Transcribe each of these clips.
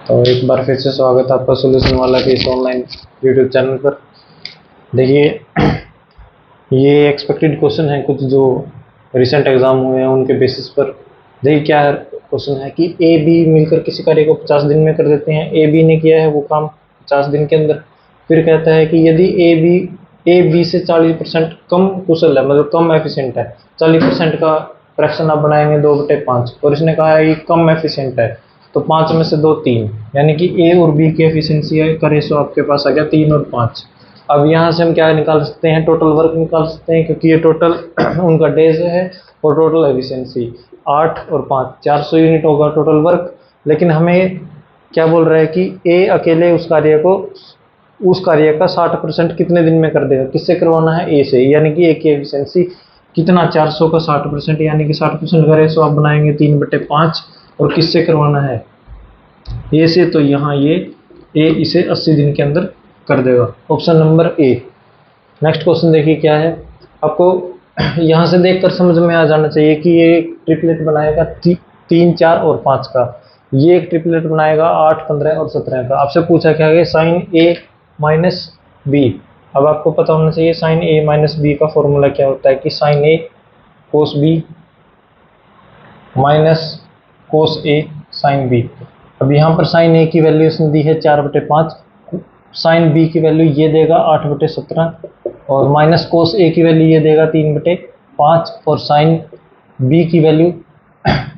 तो एक बार फिर से स्वागत है आपका सॉल्यूशन वाला के इस ऑनलाइन यूट्यूब चैनल पर। देखिए, ये एक्सपेक्टेड क्वेश्चन है कुछ जो रिसेंट एग्जाम हुए हैं उनके बेसिस पर। देखिए क्या क्वेश्चन है कि ए बी मिलकर किसी कार्य को 50 दिन में कर देते हैं। ए बी ने किया है वो काम 50 दिन के अंदर। फिर कहता है कि यदि ए बी से 40% कम कुशल है, मतलब कम एफिशिएंट है, 40% का फ्रैक्शन आप बनाएंगे 2/5, और इसने कहा है कि कम एफिशिएंट है तो 5 में से 2 3, यानी कि ए और बी की एफिशिएंसी का रेशो आपके पास आ गया 3 और 5। अब यहाँ से हम क्या निकाल सकते हैं, टोटल वर्क निकाल सकते हैं, क्योंकि ये टोटल उनका डेज है और टोटल एफिशिएंसी 8 और 5 400 यूनिट होगा टोटल वर्क। लेकिन हमें क्या बोल रहा है कि ए अकेले उस कार्य का 60% कितने दिन में कर देगा। किससे करवाना है? ए से, यानी कि ए की एफिशिएंसी कितना, 400 का 60%, यानी कि 60% का रेशो आप बनाएंगे 3/5। और किससे करवाना है? ए से, तो यहाँ ये ए इसे 80 दिन के अंदर कर देगा। Option number A. Next question देखिए क्या है। आपको यहाँ से देखकर समझ में आ जाना चाहिए कि ये एक ट्रिपलेट बनाएगा 3 4 और 5 का। ये एक ट्रिपलेट बनाएगा 8 15 और 17 का। आपसे पूछा क्या है, साइन ए माइनस बी। अब आपको पता होना चाहिए साइन ए माइनस बी का फॉर्मूला क्या होता है, कि साइन ए कोस बी माइनस कोस ए साइन बी। अब यहाँ पर साइन ए की वैल्यू इसने दी है 4/5, साइन बी की वैल्यू ये देगा 8/17, और माइनस कोस ए की वैल्यू ये देगा 3/5, और साइन बी की वैल्यू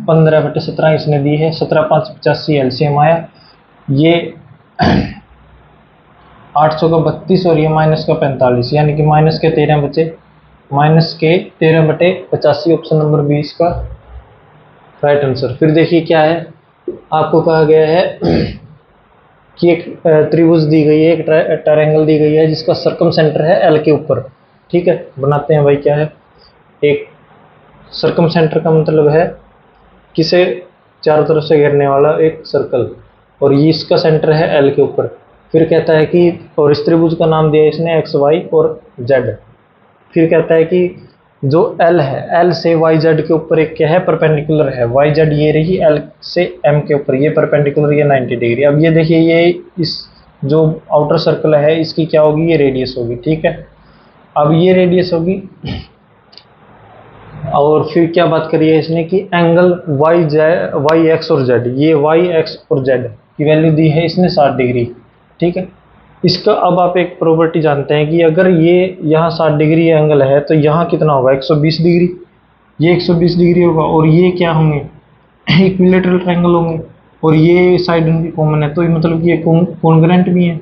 15/17 इसने दी है। 17 5 85 एलसीएम आया, ये 800 का 32 और ये माइनस का 45, यानी कि माइनस के 13 बचे, माइनस के 13/85। ऑप्शन नंबर 20 का राइट आंसर। फिर देखिए क्या है, आपको कहा गया है कि एक त्रिभुज दी गई है, एक ट्रायंगल दी गई है जिसका सर्कम सेंटर है एल के ऊपर। ठीक है, बनाते हैं भाई। क्या है, एक सर्कम सेंटर का मतलब है किसे चारों तरफ से घेरने वाला एक सर्कल, और ये इसका सेंटर है एल के ऊपर। फिर कहता है कि, और इस त्रिभुज का नाम दिया इसने एक्स वाई और जेड। फिर कहता है कि जो एल है, एल से वाई जेड के ऊपर एक क्या है, परपेंडिकुलर है। वाई जेड ये रही, एल से एम के ऊपर ये परपेंडिकुलर, ये 90 डिग्री। अब ये देखिए, ये इस जो आउटर सर्कल है इसकी क्या होगी, ये रेडियस होगी। ठीक है, अब ये रेडियस होगी। और फिर क्या बात करी है इसने कि एंगल वाई एक्स और जेड, ये वाई एक्स और जेड की वैल्यू दी है इसने 60 डिग्री। ठीक है, इसका अब आप एक प्रॉपर्टी जानते हैं कि अगर ये यहाँ 60 डिग्री एंगल है तो यहाँ कितना होगा, 120 डिग्री। ये 120 डिग्री होगा, और ये क्या होंगे, इक्विलेटरल ट्रायंगल होंगे, और ये साइड उनकी कॉमन है, तो मतलब कि ये कॉन्ग्रेंट भी है।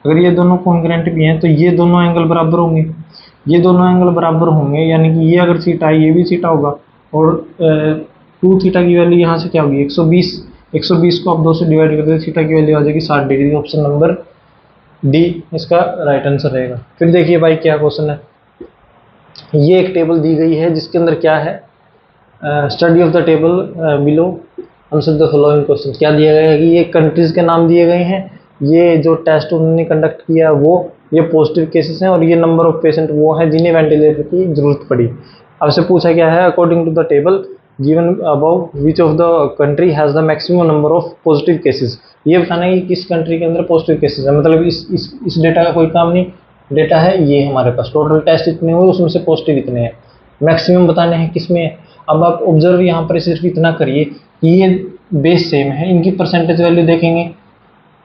अगर ये दोनों कॉन्ग्रेंट भी हैं तो ये दोनों एंगल बराबर होंगे। ये दोनों एंगल बराबर होंगे, यानी कि ये अगर थीटा है ये भी थीटा होगा, और 2 थीटा की वैल्यू यहाँ से क्या होगी, 120। 120 को आप 2 से डिवाइड कर दो, थीटा की वैल्यू आ जाएगी 60 डिग्री। ऑप्शन नंबर डी इसका राइट आंसर रहेगा। फिर देखिए भाई क्या क्वेश्चन है, ये एक टेबल दी गई है जिसके अंदर क्या है, study of the table below answer the following question. क्या दिया गया है कि ये कंट्रीज के नाम दिए गए हैं, ये जो टेस्ट उन्होंने कंडक्ट किया वो ये पॉजिटिव केसेस हैं, और ये नंबर ऑफ पेशेंट वो हैं जिन्हें वेंटिलेटर की जरूरत पड़ी। आपसे पूछा क्या है, according to the table given above which of the country has the maximum number of positive cases. ये बताना है कि किस कंट्री के अंदर पॉजिटिव केसेस है, मतलब इस डेटा का कोई काम नहीं। डेटा है ये हमारे पास, टोटल टेस्ट इतने हुए उसमें से पॉजिटिव इतने हैं, मैक्सिमम बताने हैं किस में है। अब आप ऑब्जर्व यहाँ पर सिर्फ इतना करिए कि ये बेस सेम है, इनकी परसेंटेज वैल्यू देखेंगे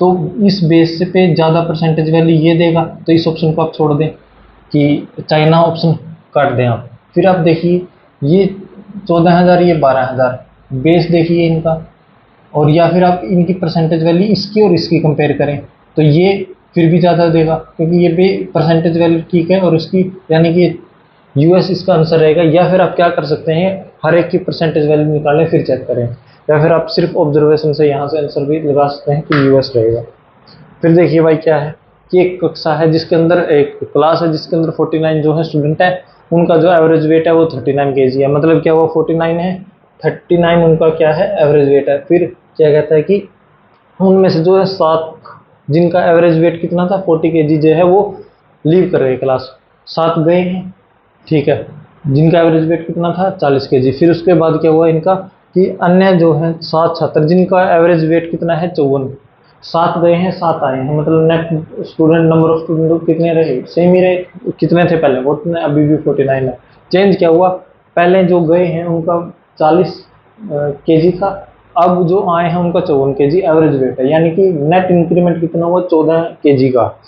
तो इस बेस पे ज़्यादा परसेंटेज वैल्यू ये देगा, तो इस ऑप्शन को आप छोड़ दें कि चाइना ऑप्शन काट दें आप। फिर आप देखिए ये 14,000 ये 12,000, बेस देखिए इनका, और या फिर आप इनकी परसेंटेज वैल्यू इसकी और इसकी कंपेयर करें तो ये फिर भी ज़्यादा देगा, क्योंकि ये परसेंटेज वैल्यू ठीक है और इसकी, यानी कि यूएस इसका आंसर रहेगा। या फिर आप क्या कर सकते हैं, हर एक की परसेंटेज वैल्यू निकालें फिर चेक करें, या फिर आप सिर्फ ऑब्जर्वेशन से यहाँ से आंसर भी लगा सकते हैं कि यूएस रहेगा। फिर देखिए भाई क्या है कि एक कक्षा है जिसके अंदर, एक क्लास है जिसके अंदर 49 जो है स्टूडेंट है, उनका जो एवरेज वेट है वो 39 kg है। मतलब क्या हुआ, 49 है, 39 उनका क्या है एवरेज वेट है। फिर क्या कहता है कि उनमें से जो है 7 जिनका एवरेज वेट कितना था 40 kg जो है वो लीव कर गए क्लास, 7 गए हैं। ठीक है, जिनका एवरेज वेट कितना था 40 kg। फिर उसके बाद क्या हुआ इनका कि अन्य जो है 7 छात्र जिनका एवरेज वेट कितना है 54, 7 गए हैं 7 आए हैं, मतलब net student number of student कितने रहे, सेम ही रहे, कितने थे पहले वो अभी भी 49 है। चेंज क्या हुआ, पहले जो गए हैं उनका 40 केजी था, अब जो आए हैं उनका 54 केजी एवरेज वेट है, यानी कि नेट इंक्रीमेंट कितना हुआ 14 केजी का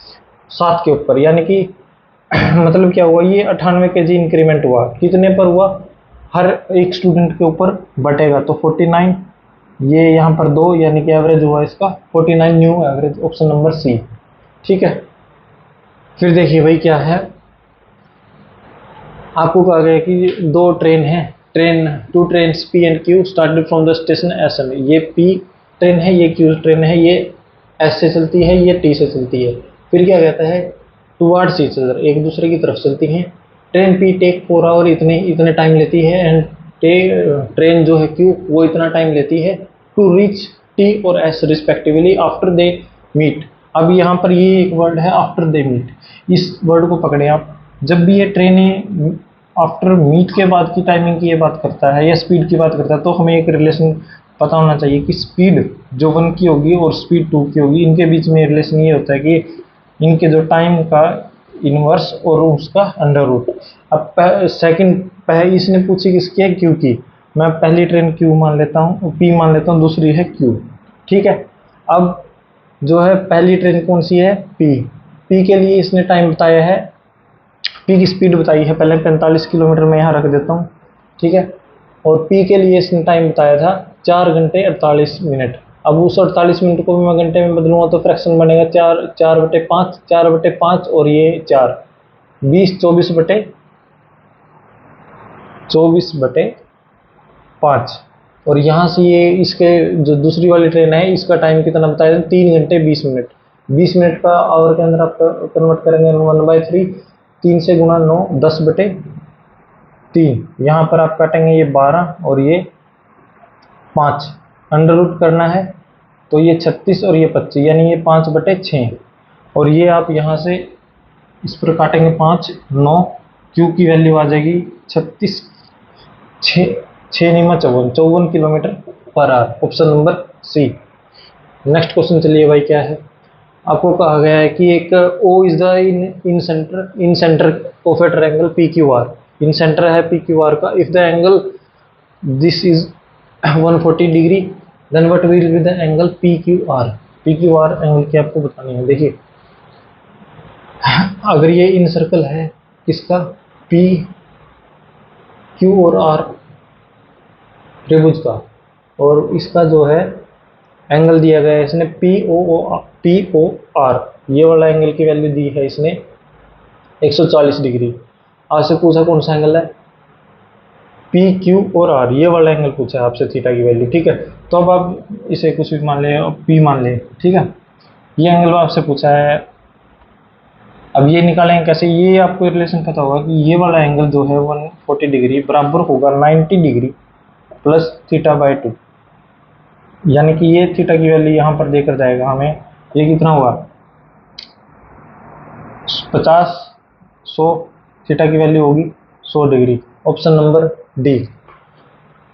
7 के ऊपर, यानी कि मतलब क्या हुआ, ये 98 केजी इंक्रीमेंट हुआ, कितने पर हुआ, हर एक स्टूडेंट के ऊपर बटेगा, तो 49 ये यहाँ पर 2, यानी कि एवरेज हुआ इसका 49 new average, option number C. ठीक है, फिर देखिए भाई क्या है, आपको कहा गया कि 2 ट्रेन है, two train P and Q started from the station S M, ये पी ट्रेन है, ये क्यू ट्रेन है, ये एस से चलती है, ये टी से चलती है। फिर क्या कहता है, टुवार्ड्स ईच अदर, एक दूसरे की तरफ चलती हैं। ट्रेन पी टेक 4 आवर, इतने टाइम लेती है, एंड ट्रेन जो है क्यू वो इतना टाइम लेती है टू रीच टी और S respectively after they meet. अब यहाँ पर ये एक वर्ड है आफ्टर दे मीट, इस वर्ड को पकड़े आप, जब भी ये ट्रेनें आफ्टर मीट के बाद की टाइमिंग की ये बात करता है या स्पीड की बात करता है, तो हमें एक रिलेशन पता होना चाहिए कि स्पीड जो 1 की होगी और स्पीड 2 की होगी, इनके बीच में रिलेशन ये होता है कि इनके जो टाइम का इनवर्स और उसका अंडर रूट। अब सेकंड इसने पूछी किसकी है, क्यू की, मैं पहली ट्रेन क्यू मान लेता हूँ, पी मान लेता हूँ, दूसरी है क्यू। ठीक है, अब जो है पहली ट्रेन कौन सी है, पी। पी के लिए इसने टाइम बताया है, पी की स्पीड बताई है पहले 45 किलोमीटर, में यहाँ रख देता हूँ। ठीक है, और पी के लिए इसने टाइम बताया था 4 घंटे 48 मिनट। अब उस 48 मिनट को भी मैं घंटे में बदलूंगा तो फ्रैक्शन बनेगा 4/5, 4/5 और ये 4, 20, 24/5। और यहाँ से ये इसके जो दूसरी वाली ट्रेन है इसका टाइम कितना बताया था, 3 घंटे 20 मिनट। 20 मिनट का आवर के अंदर आप कन्वर्ट करेंगे 1/3, 3 से गुणा 9, 10/3। यहाँ पर आप काटेंगे ये 12 और ये 5, अंडर रूट करना है तो ये 36 और ये 25, यानी ये 5/6। और ये आप यहाँ से इस पर काटेंगे 5, 9, क्यू की वैल्यू आ जाएगी 36, 6 Nima 54 kilometre per hour, option number C. Next question चलिए भाई क्या है, आपको कहा गया है कि एक O is the incentre of a triangle P Q R, incentre है पी क्यू आर का, if the angle this is 140 degree then what will be the angle P Q R. P Q R angle की आपको बतानी है। देखिए अगर ये इन circle है किसका, पी क्यू और आर त्रिभुज का, और इसका जो है एंगल दिया गया है इसने पी ओ आर, ये वाला एंगल की वैल्यू दी है इसने 140 डिग्री। आपसे पूछा कौन सा एंगल है, पी क्यू और आर, ये वाला एंगल पूछा है आपसे थीटा की वैल्यू। ठीक है, तो अब आप इसे कुछ भी मान ले, पी मान ले। ठीक है, ये एंगल आपसे पूछा है, अब ये निकालेंगे कैसे, ये आपको रिलेशन पता होगा कि ये वाला एंगल जो है 140 डिग्री बराबर होगा 90 डिग्री प्लस θ/2, यानी कि ये थीटा की वैल्यू यहाँ पर देकर जाएगा हमें, ये कितना हुआ 50, 100, थीटा की वैल्यू होगी 100 degree, option number D.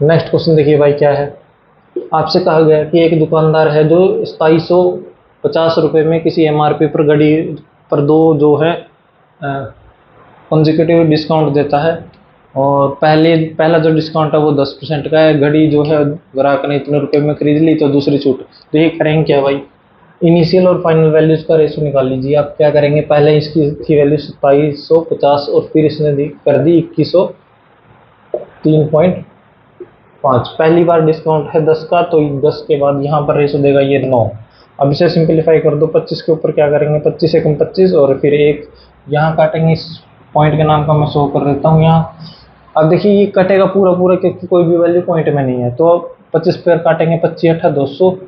Next question देखिए भाई क्या है, आपसे कहा गया कि एक दुकानदार है जो 2750 रुपये में किसी MRP पर घड़ी पर 2 जो है कंसेक्यूटिव डिस्काउंट देता है, और पहला जो डिस्काउंट है वो 10% का है, घड़ी जो है ग्राहक ने इतने रुपए में खरीद ली तो दूसरी छूट। तो ये करेंगे क्या भाई, इनिशियल और फाइनल वैल्यूज का रेशो निकाल लीजिए। आप क्या करेंगे, पहले इसकी थी वैल्यू 2750 और फिर इसने कर दी 2103.5, पहली बार डिस्काउंट है 10 का, तो 10 के बाद यहाँ पर रेशो देगा ये 9। अब इसे सिंपलीफाई कर दो, 25 के ऊपर क्या करेंगे 25 एकम 25 और फिर 1 यहाँ काटेंगे, इस पॉइंट के नाम का मैं शो कर देता हूँ यहाँ। अब देखिए ये कटेगा पूरा पूरा क्योंकि कोई भी वैल्यू पॉइंट में नहीं है, तो 25 पेयर काटेंगे, 25 8 200,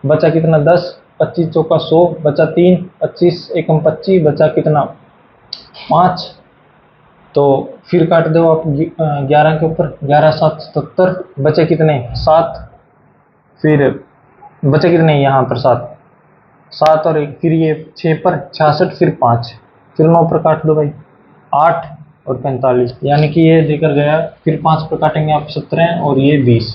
बचा कितना 10, 25 चौका 100, बचा 3, 25 एकम 25, बचा कितना 5, तो फिर काट दो आप 11 के ऊपर, 11 7 77, बचे कितने 7, फिर बचे कितने यहाँ पर 7 और 1, फिर ये 6 पर 66, फिर 5, फिर 9 पर काट दो भाई 8 और 45, यानी कि ये देकर गया, फिर 5 पर काटेंगे आप 17 और ये 20,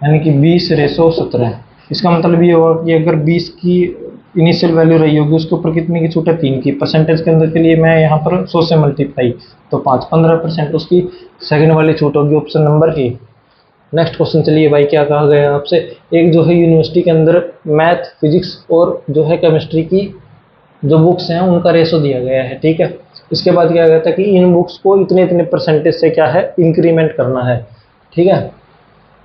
यानी कि 20:17। इसका मतलब ये होगा कि अगर 20 की इनिशियल वैल्यू रही होगी उसके ऊपर कितने की छूट है, 3 की। परसेंटेज के अंदर के लिए मैं यहाँ पर 100 से मल्टीप्लाई, तो 5 15% उसकी सेकंड वाली छूट होगी, option number A. Next question चलिए भाई, क्या कहा गया है आपसे, एक जो है यूनिवर्सिटी के अंदर मैथ, फिजिक्स और जो है केमिस्ट्री की जो बुक्स हैं उनका रेशो दिया गया है, ठीक है। इसके बाद क्या कहता है कि इन बुक्स को इतने इतने परसेंटेज से क्या है, इंक्रीमेंट करना है, ठीक है,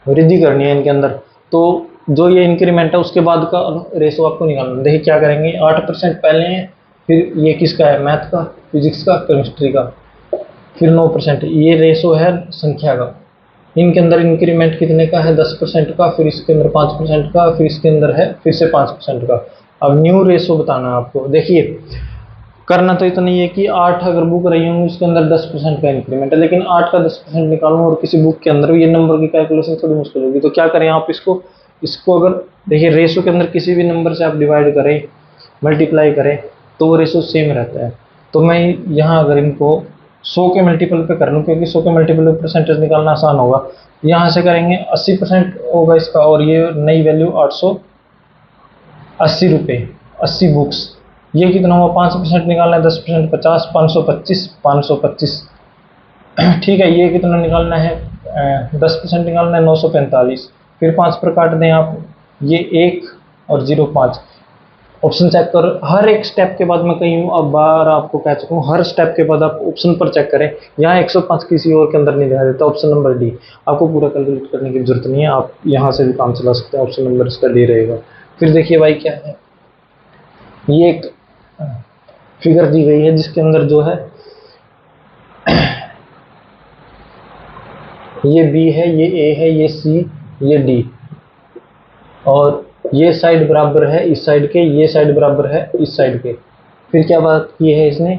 वृद्धि करनी है इनके अंदर। तो जो ये इंक्रीमेंट है उसके बाद का रेशो आपको निकालना है। देखिए क्या करेंगे, 8% पहले है, फिर ये किसका है, मैथ का, फिजिक्स का, केमिस्ट्री का, फिर 9%। ये रेशो है संख्या का। इनके अंदर इंक्रीमेंट कितने का है, 10% का, फिर इसके अंदर 5% का, फिर इसके अंदर है फिर से 5% का। अब न्यू रेशो बताना है आपको। देखिए करना तो इतना ही है कि 8 अगर बुक रही होंगी उसके अंदर 10% का इंक्रीमेंट है, लेकिन 8 का 10% निकालूं और किसी बुक के अंदर ये नंबर की कैलकुलेशन थोड़ी मुश्किल होगी। तो क्या करें आप, इसको अगर देखिए रेशो के अंदर किसी भी नंबर से आप डिवाइड करें, मल्टीप्लाई करें, तो वो रेशो सेम रहता है। तो मैं यहाँ अगर इनको 100 के मल्टीपल पे कर लूँ, क्योंकि 100 के मल्टीपल पे परसेंटेज निकालना आसान होगा, यहाँ से करेंगे 80% होगा इसका, और ये नई वैल्यू 880 रुपये, 80 बुक्स। ये कितना हुआ, 5% निकालना है, 10% 50, 525, 525, ठीक है। ये कितना निकालना है, 10% निकालना है, 945। फिर 5 पर काट दें आप, ये 1 और 0 5। ऑप्शन चेक करो, हर एक स्टेप के बाद मैं कहीं अब बार आपको कह चुका हूँ, हर स्टेप के बाद आप ऑप्शन पर चेक करें। यहाँ 105 किसी और के अंदर नहीं दिखाई देता, ऑप्शन नंबर डी। आपको पूरा कैलकुलेट करने की जरूरत नहीं है, आप यहाँ से भी काम चला सकते हैं, ऑप्शन नंबर इसका डी रहेगा। फिर देखिए भाई क्या है, ये एक फिगर दी गई है जिसके अंदर जो है ये बी है, ये ए है, ये सी, ये डी, और ये साइड बराबर है इस साइड के, ये साइड बराबर है इस साइड के। फिर क्या बात की है इसने,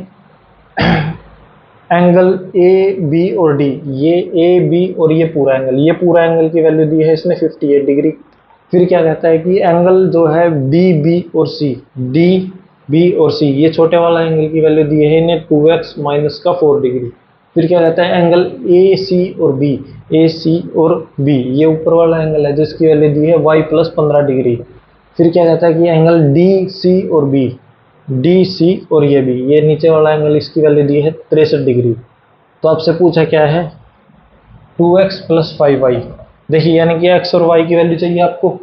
एंगल ए बी और डी, ये ए बी और ये पूरा एंगल की वैल्यू दी है इसने 58 डिग्री। फिर क्या कहता है कि एंगल जो है डी बी और सी, डी बी और सी, ये छोटे वाला एंगल की वैल्यू दी है इन्हें 2x माइनस का 4 डिग्री। फिर क्या कहता है, एंगल ए सी और बी, ए सी और बी, ये ऊपर वाला एंगल है जिसकी वैल्यू दी है y प्लस 15 डिग्री। फिर क्या कहता है कि एंगल डी सी और बी, डी सी और ये बी, ये नीचे वाला एंगल, इसकी वैल्यू दी है 63 डिग्री। तो आपसे पूछा क्या है, 2x प्लस 5y। देखिए यानी कि x और y की वैल्यू चाहिए आपको।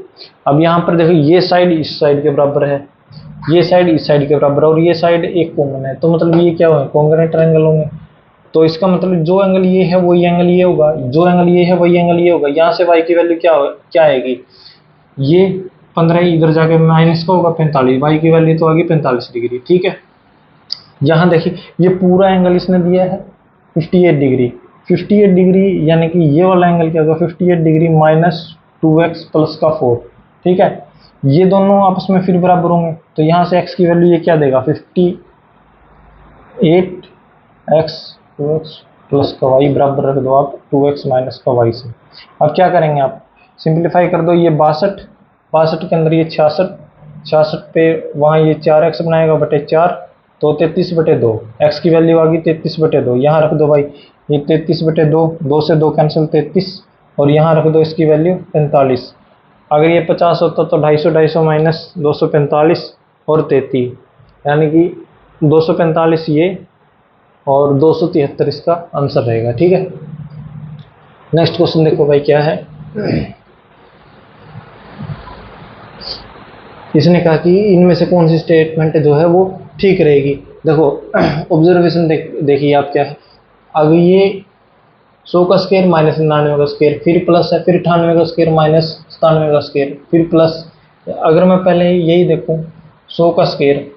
अब यहाँ पर देखो, ये साइड इस साइड के बराबर है, ये साइड इस साइड के बराबर है, और ये साइड एक कॉमन है, तो मतलब ये क्या होंगे, कॉन्ग्रुएंट एंगल होंगे। तो इसका मतलब जो एंगल ये है वही एंगल ये होगा, जो एंगल ये है वही एंगल ये होगा। यहाँ से y की वैल्यू क्या आएगी, ये 15 इधर जाके माइनस का होगा 45, y की वैल्यू तो आ गई 45 डिग्री, ठीक है। यहाँ देखिए ये पूरा एंगल इसने दिया है 58 डिग्री, 58 डिग्री यानी कि ये वाला एंगल क्या होगा, 58 डिग्री माइनस 2x प्लस का 4, ठीक है। ये दोनों आपस में फिर बराबर होंगे, तो यहाँ से x की वैल्यू ये क्या देगा, 58x 2x प्लस का y बराबर रख दो आप 2x माइनस का y से। अब क्या करेंगे आप, सिंप्लीफाई कर दो, ये 62 के अंदर ये 66 पे वहाँ ये 4x बनाएगा बटे 4, तो 33/2, x की वैल्यू आ गई 33/2, यहाँ रख दो भाई, ये 33/2, 2 से 2 कैंसिल 33, और यहाँ रख दो इसकी वैल्यू 45। अगर ये 50 होता तो 250 माइनस 245 और 33, यानी कि 245 ये और 273 इसका आंसर रहेगा, ठीक है। नेक्स्ट क्वेश्चन देखो भाई क्या है, इसने कहा कि इनमें से कौन सी स्टेटमेंट जो है वो ठीक रहेगी। देखो ऑब्जर्वेशन देखिए आप क्या है, अब ये 100 का स्क्वायर माइनस 99 का स्क्वायर, फिर प्लस है, फिर 98 का स्क्वायर माइनस 97 का स्क्वायर, फिर प्लस। अगर मैं पहले यही देखूं, 100 का स्क्वायर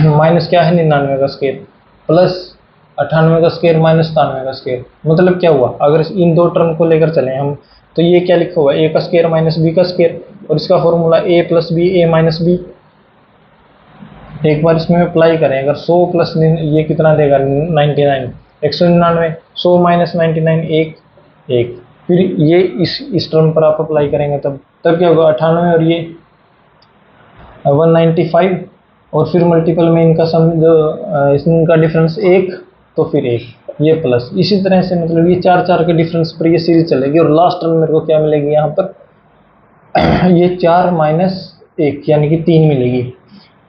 माइनस क्या है 99 का स्क्वायर, प्लस 98 का स्क्वायर माइनस 97 का स्क्वायर, मतलब क्या हुआ, अगर इन दो टर्म को लेकर चलें हम, तो ये क्या लिखा हुआ है, ए का स्क्वायर माइनस बी का स्क्वायर, और इसका formula A plus B, A minus B. एक बार इसमें अप्लाई करें, अगर 100 प्लस ये कितना देगा 99, 199, 100 माइनस 99 1, फिर ये इस टर्म पर आप अप्लाई करेंगे तब क्या होगा, 98 और ये 195, और फिर मल्टीपल में इनका सम जो इनका डिफरेंस 1, तो फिर 1, ये प्लस, इसी तरह से मतलब ये 4 के डिफरेंस पर ये सीरीज चलेगी, और लास्ट टर्म मेरे को क्या मिलेगी यहाँ पर ये 4 माइनस 1 यानी कि 3 मिलेगी।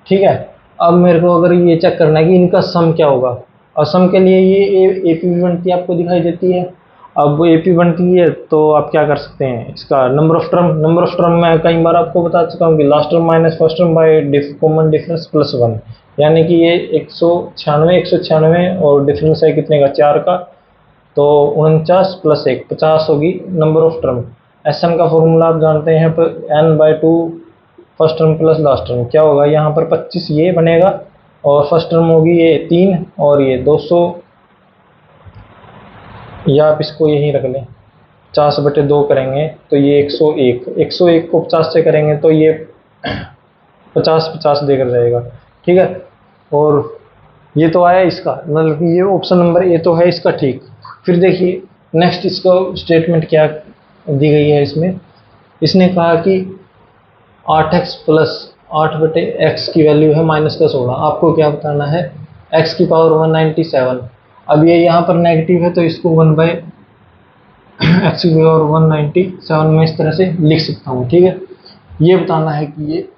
ठीक है, अब मेरे को अगर ये चेक करना है कि इनका सम क्या होगा, और सम के लिए ये एपी बनती आपको दिखाई देती है। अब एपी बनती है तो आप क्या कर सकते हैं, इसका नंबर ऑफ टर्म मैं कई बार आपको बता चुका हूँ कि last term minus first term by common difference plus 1, यानी कि ये 196 और डिफरेंस है कितने का, 4 का, तो 49 प्लस 1 50 होगी number of term. S N का फॉर्मूला आप जानते हैं, पर n/2 first term plus last term क्या होगा, यहाँ पर 25 ये बनेगा, और फर्स्ट टर्म होगी ये 3, और ये 200, या आप इसको यही रख लें, 50/2 करेंगे तो ये 101, 101 को 50 से करेंगे तो ये 50 देकर जाएगा। ठीक है, और ये तो आया इसका, मतलब कि ये ऑप्शन नंबर ए तो है इसका ठीक। फिर देखिए नेक्स्ट इसका स्टेटमेंट क्या दी गई है इसमें, इसने कहा कि 8x प्लस 8/x की वैल्यू है -16, आपको क्या बताना है, x की पावर 197। अब ये यहाँ पर नेगेटिव है तो इसको 1/x की पावर 197 में इस तरह से लिख सकता हूँ। ठीक है, ये बताना है कि ये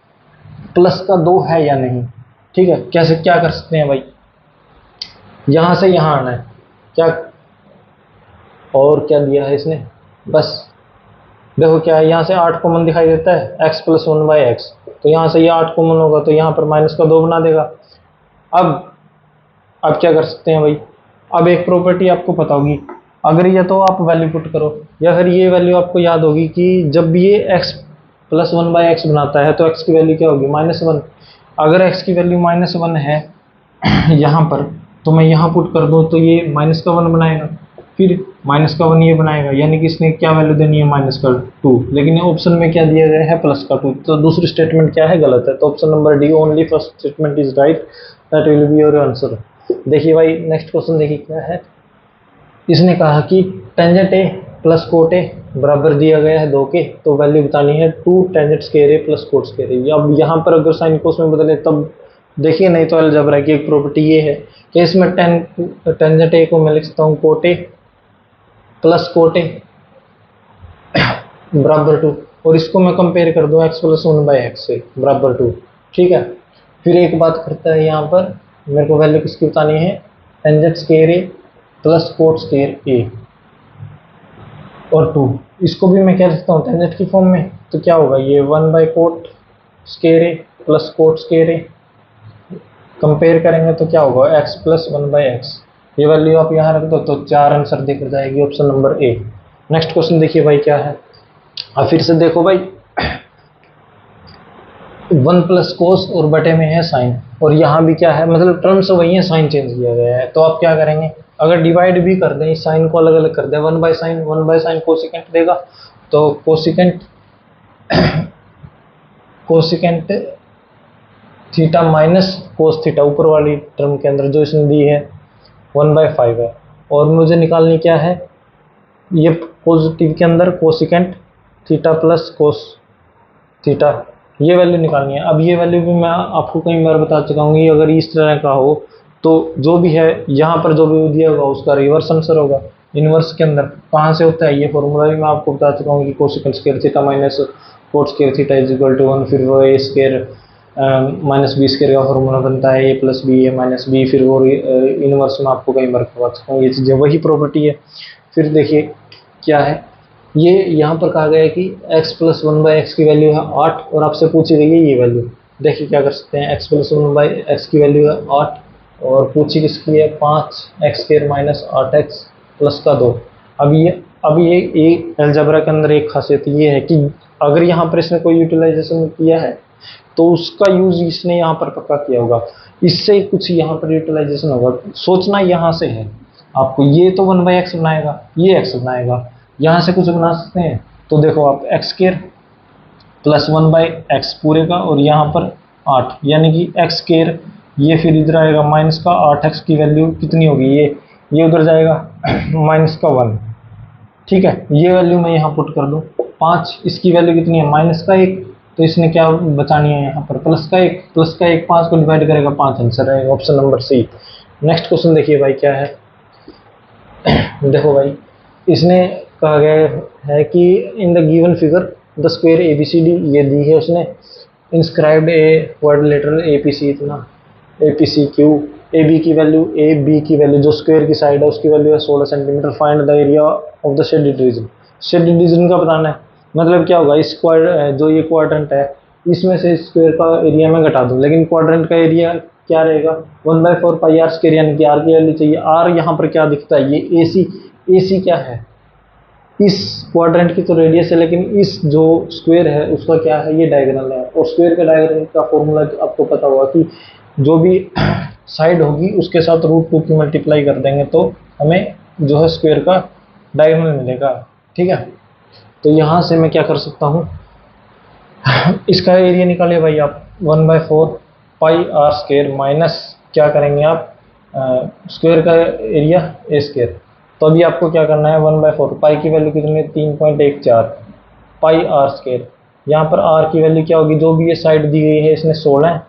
प्लस का 2 है या नहीं। ठीक है, कैसे क्या कर सकते हैं भाई, यहाँ से यहाँ आना है क्या, और क्या दिया है इसने, बस देखो क्या है, यहाँ से 8 कॉमन दिखाई देता है, x प्लस 1/x, तो यहाँ से ये 8 कॉमन होगा तो यहाँ पर माइनस का 2 बना देगा। अब क्या कर सकते हैं भाई, अब एक प्रॉपर्टी आपको पता होगी, अगर ये तो आप वैल्यू पुट करो, या फिर ये वैल्यू आपको याद होगी कि जब भी ये x प्लस 1/x बनाता है तो x की वैल्यू क्या होगी, -1। अगर x की वैल्यू -1 है यहाँ पर, तो मैं यहाँ पुट कर दूँ तो ये -1 बनाएगा, फिर -1 ये बनाएगा, यानी कि इसने क्या वैल्यू देनी है, -2, लेकिन ऑप्शन में क्या दिया गया है, +2, तो दूसरी स्टेटमेंट क्या है, गलत है, तो option number D only first statement is right, that will be your answer. देखिए भाई नेक्स्ट क्वेश्चन देखिए क्या है, इसने कहा कि tangent A plus cot A बराबर दिया गया है 2 के, तो वैल्यू बतानी है 2 टेंजेंट स्क्वायर ए प्लस कोट स्क्वायर ए। अब यहाँ पर अगर साइन कोस में बदले तब देखिए, नहीं तो अलजेब्रा की एक प्रॉपर्टी ये है कि इसमें टेंजेंट ए को मैं लिख सकता हूँ cot A plus cot A बराबर 2, और इसको मैं कंपेयर कर दूँ x प्लस 1/x से बराबर 2। ठीक है, फिर एक बात करता है यहाँ पर, मेरे को वैल्यू किसकी बतानी है, टेंजेंट स्क्वायर ए प्लस कोट स्क्वायर ए और 2, इसको भी मैं कह सकता हूँ टेंजेंट की फॉर्म में, तो क्या होगा, ये 1/कोट स्क्वायर ए प्लस कोट स्क्वायर ए, कंपेयर करेंगे तो क्या होगा, x प्लस 1/x, ये वैल्यू आप यहाँ रख दो तो 4 आंसर देकर जाएगी option number A. Next question देखिए भाई क्या है, अब फिर से देखो भाई, 1 प्लस कोस और बटे में है साइन, और यहाँ भी क्या है, मतलब टर्म्स वही है, साइन चेंज किया गया है, तो आप क्या करेंगे, अगर डिवाइड भी कर दें इस साइन को, अलग अलग कर दें, 1/sin कोसिकेंट देगा, तो cosecant theta minus cos theta, ऊपर वाली टर्म के अंदर जो इसने दी है 1/5 है, और मुझे निकालनी क्या है, ये पॉजिटिव के अंदर cosecant theta plus cos theta, ये वैल्यू निकालनी है। अब ये वैल्यू भी मैं आपको कई बार बता चुका हूँ, अगर इस तरह का हो तो जो भी है यहाँ पर जो भी दिया होगा उसका रिवर्स आंसर होगा। इनवर्स के अंदर कहाँ से होता है, ये फॉर्मूला भी मैं आपको बता चुका हूँ कि cosecant square theta minus cot square theta is equal to 1, फिर वो A square minus B square का फॉर्मूला बनता है A plus B A minus B, फिर वो इनवर्स में आपको कई बार करवा चुका हूँ, ये चीज़ें वही प्रॉपर्टी है। फिर देखिए क्या है, ये यहाँ पर कहा गया है कि x प्लस 1/x की वैल्यू है 8, और आपसे पूछी गई है ये वैल्यू। देखिए क्या कर सकते हैं, x प्लस 1/x की वैल्यू है 8, और पूछी किसकी है, 5x square minus 8x plus का 2। अब ये एक अलजेब्रा के अंदर एक खासियत ये है कि अगर यहाँ पर इसने कोई यूटिलाइजेशन किया है तो उसका यूज इसने यहाँ पर पक्का किया होगा, इससे कुछ यहाँ पर यूटिलाइजेशन होगा, सोचना यहाँ से है आपको, ये तो 1/x बनाएगा, ये x बनाएगा, यहाँ से कुछ बना सकते हैं, तो देखो आप x स्क्वायर प्लस 1/x पूरे का, और यहाँ पर 8, यानी कि x स्क्वायर, ये फिर इधर आएगा माइनस का 8x की वैल्यू कितनी होगी, ये उधर जाएगा -1। ठीक है, ये वैल्यू मैं यहाँ पुट कर दूँ 5, इसकी वैल्यू कितनी है, -1, तो इसने क्या बचानी है यहाँ पर, +1 5 को डिवाइड करेगा 5, आंसर रहेगा option number C. Next question देखिए भाई क्या है, देखो भाई इसने कहा गया है कि in the given figure the square ABCD, ये दी है उसने, इंस्क्राइब्ड ए क्वाड्रिलेटरल एपीसी इतना, एपीसी क्यू, ए बी की वैल्यू जो स्क्वायर की साइड है उसकी वैल्यू है 16 centimetre. Find the area of the shaded region, shaded region का बताना है। मतलब क्या होगा, इस जो ये क्वाड्रेंट है इसमें से स्क्वायर का एरिया मैं घटा दूं, लेकिन क्वाड्रेंट का एरिया क्या रहेगा 1/4 पाई आर स्क्वायर, यानी कि आर की वैल्यू चाहिए। आर यहाँ पर क्या दिखता है, ये एसी क्या है, इस क्वाड्रेंट की तो रेडियस है, लेकिन इस जो स्क्वायर है उसका क्या है, ये डायगोनल है। और स्क्वायर का डायगोनल का फॉर्मूला आपको पता होगा कि जो भी साइड होगी उसके साथ √2 की मल्टीप्लाई कर देंगे तो हमें जो है स्क्वायर का डायगोनल मिलेगा। ठीक है, तो यहाँ से मैं क्या कर सकता हूँ, इसका एरिया निकालिए भाई आप 1/4 पाई आर स्क्वायर माइनस क्या करेंगे आप स्क्वायर का एरिया ए स्क्वायर। तो अभी आपको क्या करना है, 1/4 पाई की वैल्यू कितनी है 3.14 पाई आर स्क्वायर। यहाँ पर आर की वैल्यू क्या होगी, जो भी ये साइड दी गई है इसमें 16 है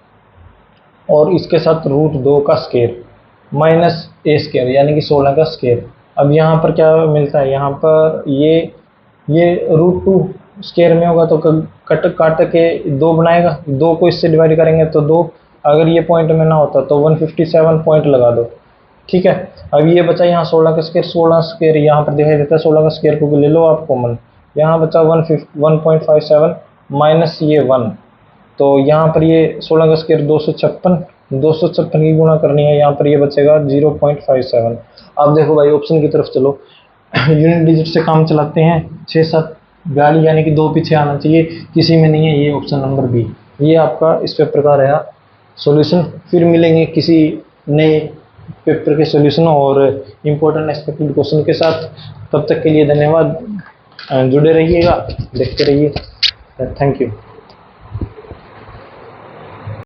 और इसके साथ √2 का स्क्वायर माइनस ए स्क्वायर यानी कि 16 का स्क्वायर। अब यहाँ पर क्या मिलता है, यहाँ पर ये √2 स्क्वायर में होगा तो कट काट के 2 बनाएगा, 2 को इससे डिवाइड करेंगे तो 2, अगर ये पॉइंट में ना होता तो 157 पॉइंट लगा दो। ठीक है, अब ये बचा यहाँ 16 का स्क्वायर, 16 स्क्वायर यहाँ पर दिखाई देता है, 16 का स्क्वायर को ले लो आप कॉमन, यहाँ बचा 1.57 माइनस ये 1, तो यहाँ पर ये 16 का स्क्वायर 256 की गुणा करनी है, यहाँ पर ये बचेगा 0.57। अब देखो भाई ऑप्शन की तरफ चलो, यूनिट डिजिट से काम चलाते हैं, 6-7 गाड़ी यानी कि 2 पीछे आना चाहिए, किसी में नहीं है, ये ऑप्शन नंबर बी। ये आपका इस पेपर का रहा सॉल्यूशन। फिर मिलेंगे किसी नए पेपर के सॉल्यूशन और इम्पोर्टेंट एक्सपेक्टेड क्वेश्चन के साथ। तब तक के लिए धन्यवाद, जुड़े रहिएगा, देखते रहिए। Thank you.